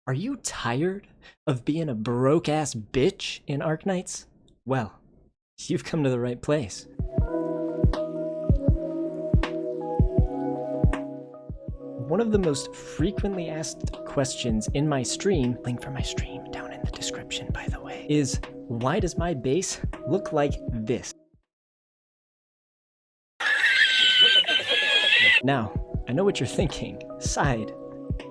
Are you tired of being a broke-ass bitch in Arknights? Well, you've come to the right place. One of the most frequently asked questions in my stream, link for my stream down in the description by the way, is why does my base look like this? Now, I know what you're thinking. Side.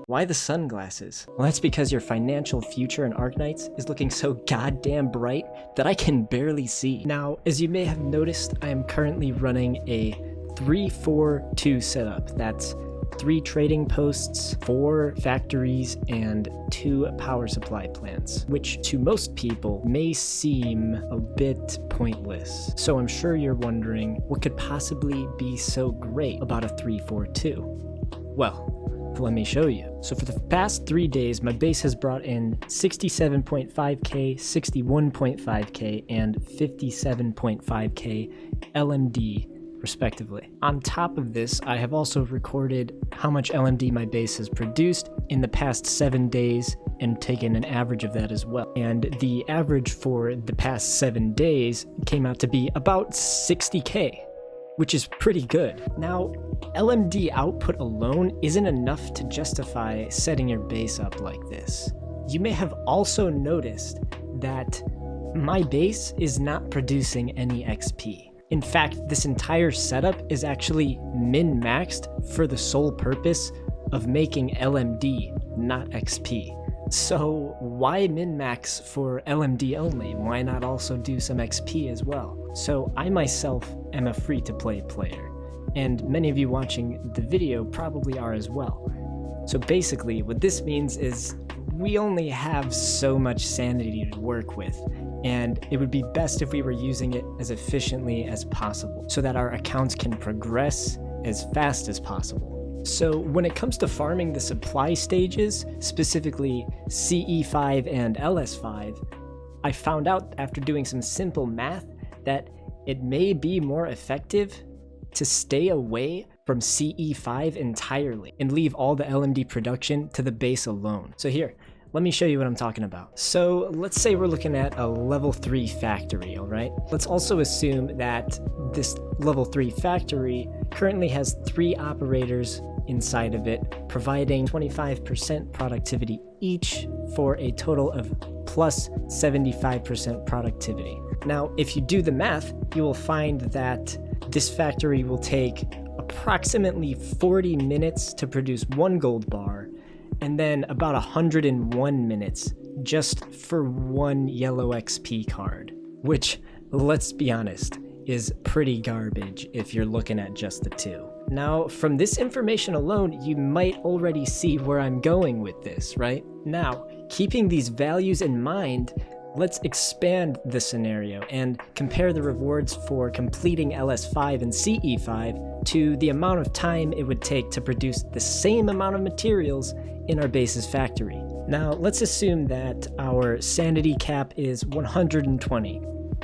Why the sunglasses? Well, that's because your financial future in Arknights is looking so goddamn bright that I can barely see. Now, as you may have noticed, I am currently running a 3-4-2 setup. That's 3 trading posts, 4 factories, and 2 power supply plants, which to most people may seem a bit pointless. So I'm sure you're wondering, what could possibly be so great about a 3-4-2? Well, let me show you. So for the past 3 days, my base has brought in 67.5k, 61.5k, and 57.5k LMD respectively. On top of this, I have also recorded how much LMD my base has produced in the past 7 days and taken an average of that as well. And the average for the past 7 days came out to be about 60k, which is pretty good. Now, LMD output alone isn't enough to justify setting your base up like this. You may have also noticed that my base is not producing any XP. In fact, this entire setup is actually min-maxed for the sole purpose of making LMD, not XP. So why min-max for LMD only? Why not also do some XP as well? So I myself am a free-to-play player, and many of you watching the video probably are as well. So basically what this means is we only have so much sanity to work with, and it would be best if we were using it as efficiently as possible so that our accounts can progress as fast as possible. So when it comes to farming the supply stages, specifically CE-5 and LS-5, I found out after doing some simple math that it may be more effective to stay away from CE-5 entirely and leave all the LMD production to the base alone. So here, let me show you what I'm talking about. So let's say we're looking at a level 3 factory, all right? Let's also assume that this level 3 factory currently has 3 operators inside of it, providing 25% productivity each for a total of plus 75% productivity. Now, if you do the math, you will find that this factory will take approximately 40 minutes to produce 1 gold bar, and then about 101 minutes just for 1 yellow XP card, which, let's be honest, is pretty garbage if you're looking at just the 2. Now, from this information alone, you might already see where I'm going with this, right? Now, keeping these values in mind, let's expand the scenario and compare the rewards for completing LS5 and CE5 to the amount of time it would take to produce the same amount of materials in our base's factory. Now, let's assume that our sanity cap is 120.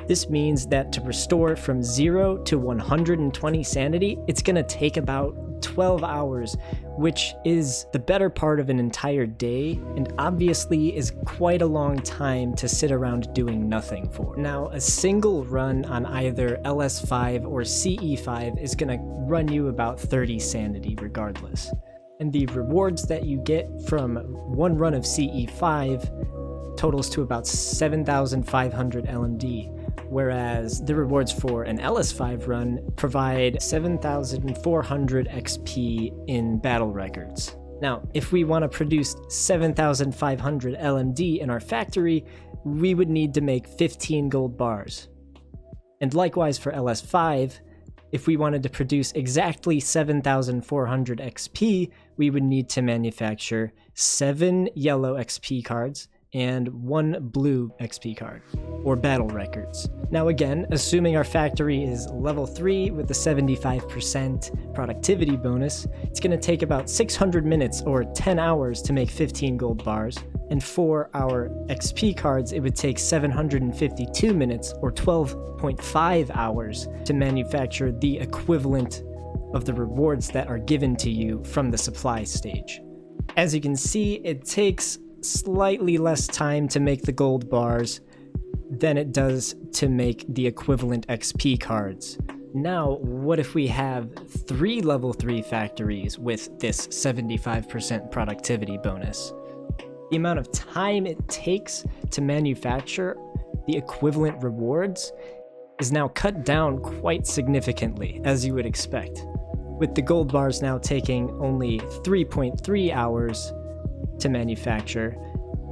This means that to restore from 0 to 120 sanity, it's gonna take about 12 hours, which is the better part of an entire day, and obviously is quite a long time to sit around doing nothing for. Now, a single run on either LS5 or CE5 is gonna run you about 30 sanity regardless. And the rewards that you get from 1 run of CE5 totals to about 7,500 LMD. Whereas the rewards for an LS5 run provide 7,400 XP in battle records. Now, if we want to produce 7,500 LMD in our factory, we would need to make 15 gold bars. And likewise for LS5, if we wanted to produce exactly 7,400 XP, we would need to manufacture 7 yellow XP cards and 1 blue XP card, or battle records. Now again, assuming our factory is level 3 with the 75% productivity bonus, it's gonna take about 600 minutes or 10 hours to make 15 gold bars, and for our XP cards, it would take 752 minutes or 12.5 hours to manufacture the equivalent of the rewards that are given to you from the supply stage. As you can see, it takes slightly less time to make the gold bars than it does to make the equivalent XP cards. Now, what if we have 3 level 3 factories with this 75% productivity bonus? The amount of time it takes to manufacture the equivalent rewards is now cut down quite significantly, as you would expect, with the gold bars now taking only 3.3 hours to manufacture,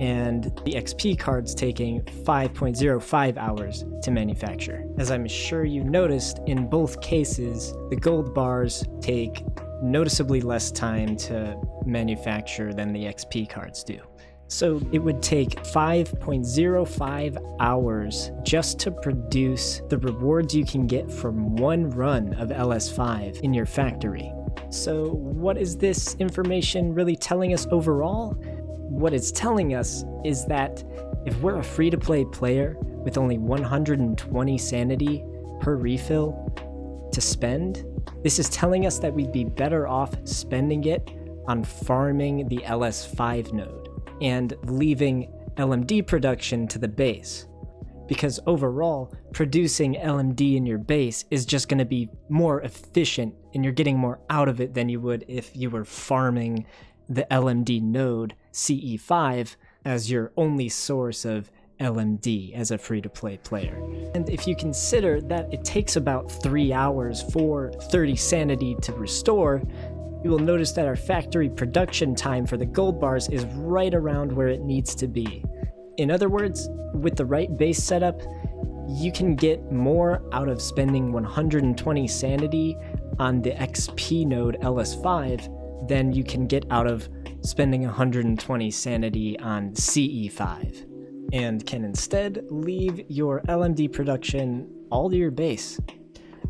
and the XP cards taking 5.05 hours to manufacture. As I'm sure you noticed, in both cases, the gold bars take noticeably less time to manufacture than the XP cards do. So it would take 5.05 hours just to produce the rewards you can get from one run of LS5 in your factory. So what is this information really telling us overall? What it's telling us is that if we're a free-to-play player with only 120 sanity per refill to spend, this is telling us that we'd be better off spending it on farming the LS5 node and leaving LMD production to the base. Because overall, producing LMD in your base is just going to be more efficient, and you're getting more out of it than you would if you were farming the LMD node CE-5 as your only source of LMD as a free-to-play player. And if you consider that it takes about 3 hours for 30 sanity to restore, you will notice that our factory production time for the gold bars is right around where it needs to be. In other words, with the right base setup, you can get more out of spending 120 sanity on the XP node LS5 than you can get out of spending 120 sanity on CE5, and can instead leave your LMD production all to your base.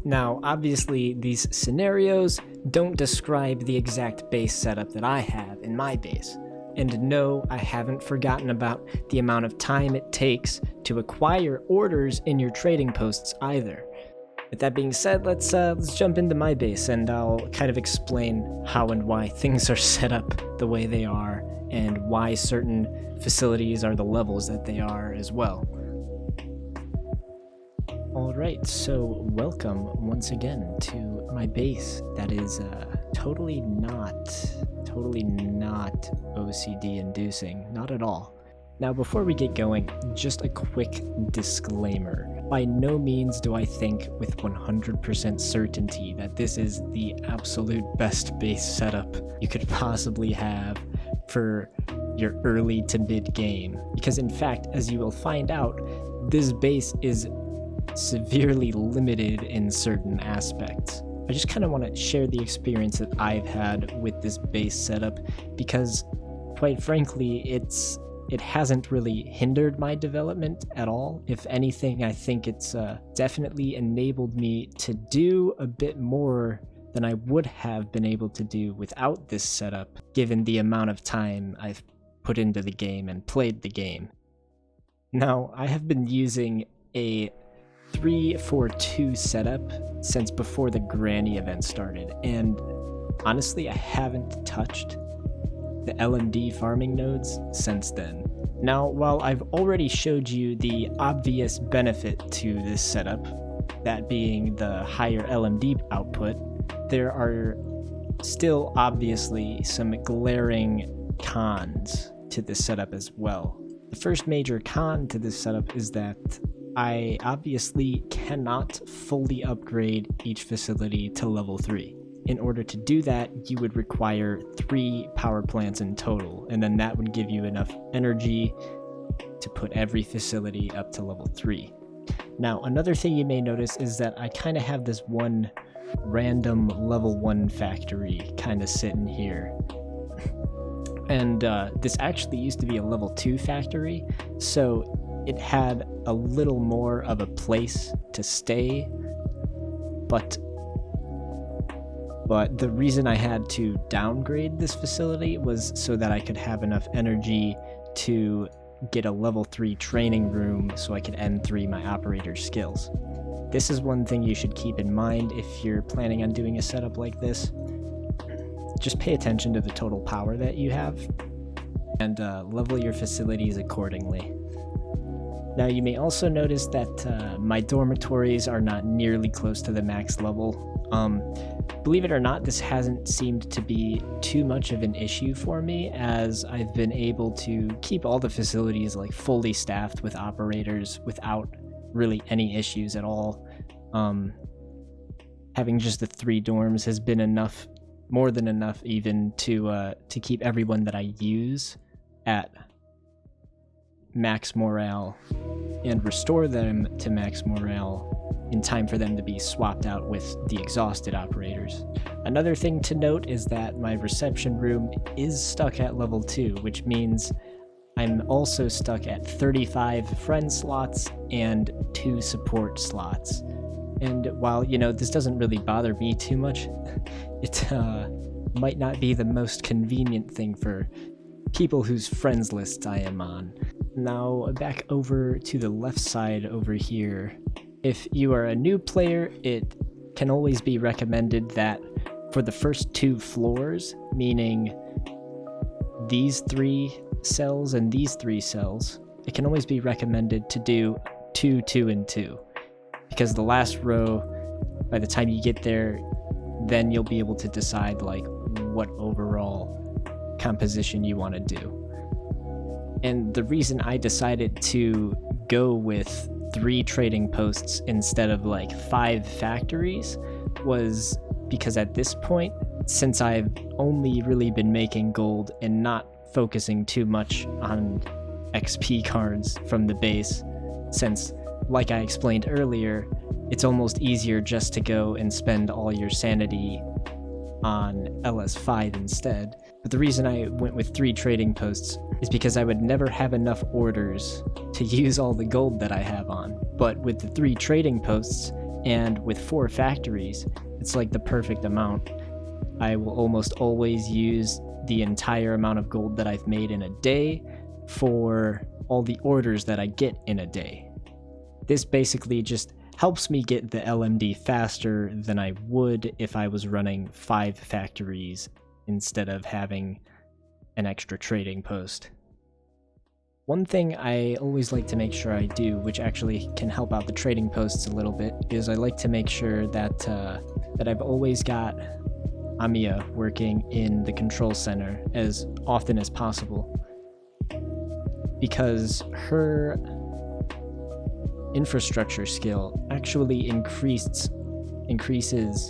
Now, obviously, these scenarios don't describe the exact base setup that I have in my base. And no, I haven't forgotten about the amount of time it takes to acquire orders in your trading posts either. With that being said, let's jump into my base, and I'll kind of explain how and why things are set up the way they are, and why certain facilities are the levels that they are as well. Alright, so welcome once again to my base that is totally not OCD inducing, not at all. Now, before we get going, just a quick disclaimer. By no means do I think with 100% certainty that this is the absolute best base setup you could possibly have for your early to mid game, because in fact, as you will find out, this base is severely limited in certain aspects. I just kind of want to share the experience that I've had with this base setup, because quite frankly, it hasn't really hindered my development at all. If anything, I think it's definitely enabled me to do a bit more than I would have been able to do without this setup, given the amount of time I've put into the game and played the game. Now, I have been using a 3-4-2 setup since before the Grani event started, and honestly, I haven't touched the LMD farming nodes since then. Now, while I've already showed you the obvious benefit to this setup, that being the higher LMD output, there are still obviously some glaring cons to this setup as well. The first major con to this setup is that I obviously cannot fully upgrade each facility to level 3. In order to do that, you would require 3 power plants in total, and then that would give you enough energy to put every facility up to level 3. Now, another thing you may notice is that I kind of have this one random level 1 factory kind of sitting here. And this actually used to be a level 2 factory, so it had a little more of a place to stay, but the reason I had to downgrade this facility was so that I could have enough energy to get a level 3 training room so I could N3 my operator skills. This is one thing you should keep in mind if you're planning on doing a setup like this. Just pay attention to the total power that you have, and level your facilities accordingly. Now you may also notice that my dormitories are not nearly close to the max level. Believe it or not, this hasn't seemed to be too much of an issue for me, as I've been able to keep all the facilities like fully staffed with operators without really any issues at all. Having just the 3 dorms has been enough, more than enough even, to keep everyone that I use at max morale and restore them to max morale in time for them to be swapped out with the exhausted operators. Another thing to note is that my reception room is stuck at level 2, which means I'm also stuck at 35 friend slots and 2 support slots. And while, you know, this doesn't really bother me too much, it might not be the most convenient thing for people whose friends lists I am on. Now, back over to the left side over here. If you are a new player, it can always be recommended that for the first 2 floors, meaning these 3 cells and these 3 cells, it can always be recommended to do 2, 2, and 2. Because the last row, by the time you get there, then you'll be able to decide like what overall composition you want to do. And the reason I decided to go with 3 trading posts instead of like 5 factories was because at this point, since I've only really been making gold and not focusing too much on XP cards from the base, since, like I explained earlier, it's almost easier just to go and spend all your sanity on LS5 instead. But the reason I went with 3 trading posts is because I would never have enough orders to use all the gold that I have on. But with the 3 trading posts and with 4 factories, it's like the perfect amount. I will almost always use the entire amount of gold that I've made in a day for all the orders that I get in a day. This basically just helps me get the LMD faster than I would if I was running 5 factories instead of having an extra trading post. One thing I always like to make sure I do, which actually can help out the trading posts a little bit, is I like to make sure that that I've always got Amiya working in the control center as often as possible, because her infrastructure skill actually increases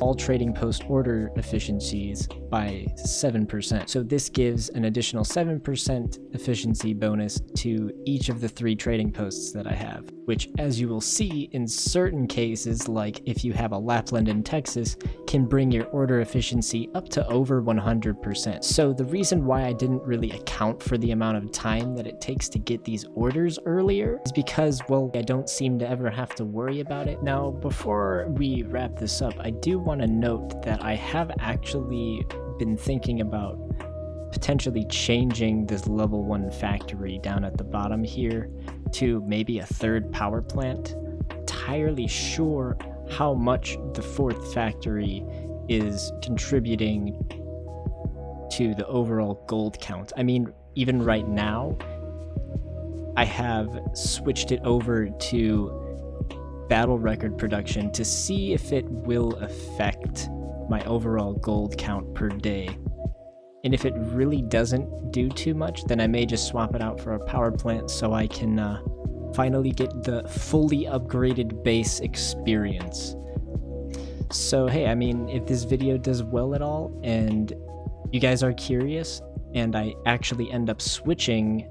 all trading post order efficiencies by 7%. So this gives an additional 7% efficiency bonus to each of the 3 trading posts that I have, which, as you will see, in certain cases, like if you have a Lapland in Texas, can bring your order efficiency up to over 100%. So the reason why I didn't really account for the amount of time that it takes to get these orders earlier is because, well, I don't seem to ever have to worry about it. Now, before we wrap this up, I do want to note that I have actually been thinking about potentially changing this level 1 factory down at the bottom here to maybe a 3rd power plant. Entirely sure how much the 4th factory is contributing to the overall gold count. I mean, even right now, I have switched it over to battle record production to see if it will affect my overall gold count per day. And if it really doesn't do too much, then I may just swap it out for a power plant so I can finally get the fully upgraded base experience. So hey, I mean, if this video does well at all and you guys are curious and I actually end up switching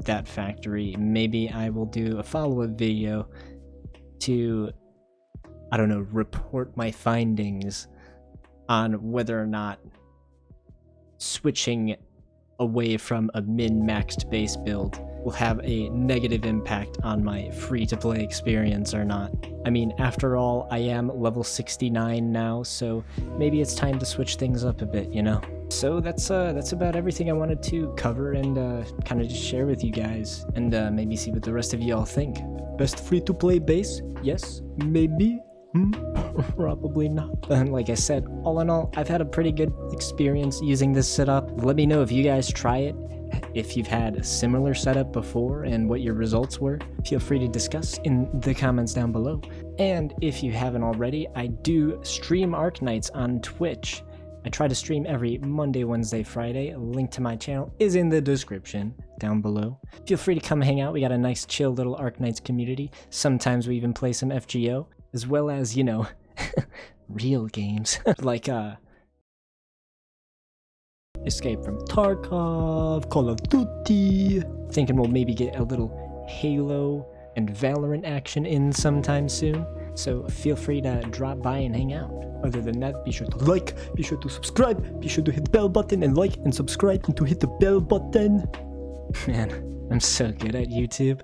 that factory, maybe I will do a follow-up video to, I don't know, report my findings on whether or not switching away from a min-maxed base build will have a negative impact on my free-to-play experience or not. I mean, after all, I am level 69 now, so maybe it's time to switch things up a bit, you know? So that's about everything I wanted to cover and kind of just share with you guys, and maybe see what the rest of y'all think. Best free-to-play base? Yes? Maybe? Probably not. And like I said, all in all, I've had a pretty good experience using this setup. Let me know if you guys try it If you've had a similar setup before and what your results were, feel free to discuss in the comments down below. And if you haven't already, I do stream Arknights on Twitch. I try to stream every Monday, Wednesday, Friday. A link to my channel is in the description down below. Feel free to come hang out. We got a nice chill little Arknights community. Sometimes we even play some FGO, as well as, you know, real games like Escape from Tarkov, Call of Duty. Thinking we'll maybe get a little Halo and Valorant action in sometime soon. So feel free to drop by and hang out. Other than that, be sure to like, be sure to subscribe, be sure to hit the bell button and like and subscribe and to hit the bell button. Man, I'm so good at YouTube.